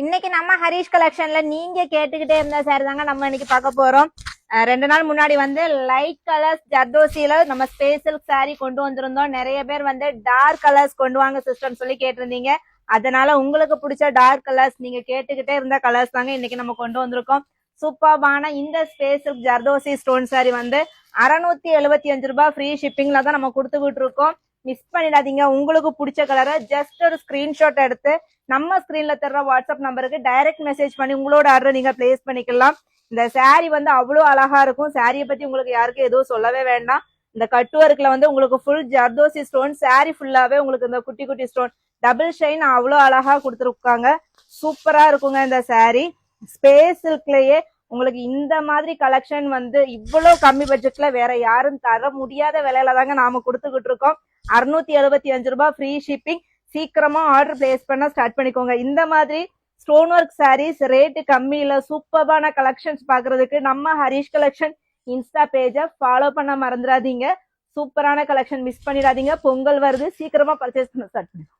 இன்னைக்கு நம்ம ஹரிஷ் கலெக்ஷன்ல நீங்க கேட்டுக்கிட்டே இருந்த சாரி தாங்க நம்ம இன்னைக்கு பார்க்க போறோம். 2 நாள் முன்னாடி வந்து லைட் கலர்ஸ் ஜர்தோசியில நம்ம ஸ்பேஷல் சாரி கொண்டு வந்திருந்தோம். நிறைய பேர் வந்து டார்க் கலர்ஸ் கொண்டு வாங்க சிஸ்டர்னு சொல்லி கேட்டிருந்தீங்க. அதனால உங்களுக்கு பிடிச்ச டார்க் கலர்ஸ் நீங்க கேட்டுக்கிட்டே இருந்த கலர்ஸ் தாங்க இன்னைக்கு நம்ம கொண்டு வந்திருக்கோம். சூப்பர்பான இந்த ஸ்பேஷல் ஜர்தோசி ஸ்டோன் சாரி வந்து 675 ரூபாய் ஃப்ரீ ஷிப்பிங்ல தான் நம்ம கொடுத்துக்கிட்டு இருக்கோம். மிஸ் பண்ணிடாதீங்க. உங்களுக்கு பிடிச்ச கலரை ஜஸ்ட் ஒரு ஸ்கிரீன்ஷாட் எடுத்து நம்ம ஸ்கிரீன்ல தர்ற வாட்ஸ்அப் நம்பருக்கு டைரக்ட் மெசேஜ் பண்ணி உங்களோட ஆர்டர் நீங்க பிளேஸ் பண்ணிக்கலாம். இந்த சாரி வந்து அவ்வளவு அழகா இருக்கும். சாரியை பத்தி உங்களுக்கு யாருக்கும் எதுவும் சொல்லவே வேண்டாம். இந்த கட் ஒர்க்ல வந்து உங்களுக்கு ஃபுல் ஜர்தோசி ஸ்டோன், சாரி ஃபுல்லாவே உங்களுக்கு இந்த குட்டி குட்டி ஸ்டோன் டபுள் ஷைன் அவ்வளோ அழகா கொடுத்துருக்காங்க. சூப்பரா இருக்குங்க இந்த சாரி. ஸ்பேஸ் சில்க்லயே உங்களுக்கு இந்த மாதிரி கலெக்ஷன் வந்து இவ்வளவு கம்மி பட்ஜெட்ல வேற யாரும் தர முடியாத விலையில தாங்க நாம கொடுத்துக்கிட்டு இருக்கோம். 675 ரூபாய் ஃப்ரீ ஷிப்பிங். சீக்கிரமா ஆர்டர் பிளேஸ் பண்ண ஸ்டார்ட் பண்ணிக்கோங்க. இந்த மாதிரி ஸ்டோன் ஒர்க் சாரீஸ் ரேட்டு கம்மியில சூப்பரான கலெக்ஷன்ஸ் பாக்குறதுக்கு நம்ம ஹரிஷ் கலெக்ஷன் இன்ஸ்டா பேஜை ஃபாலோ பண்ண மறந்துடாதீங்க. சூப்பரான கலெக்ஷன் மிஸ் பண்ணிடாதீங்க. பொங்கல் வருது, சீக்கிரமா பர்ச்சேஸ் பண்ண ஸ்டார்ட் பண்ணுங்க.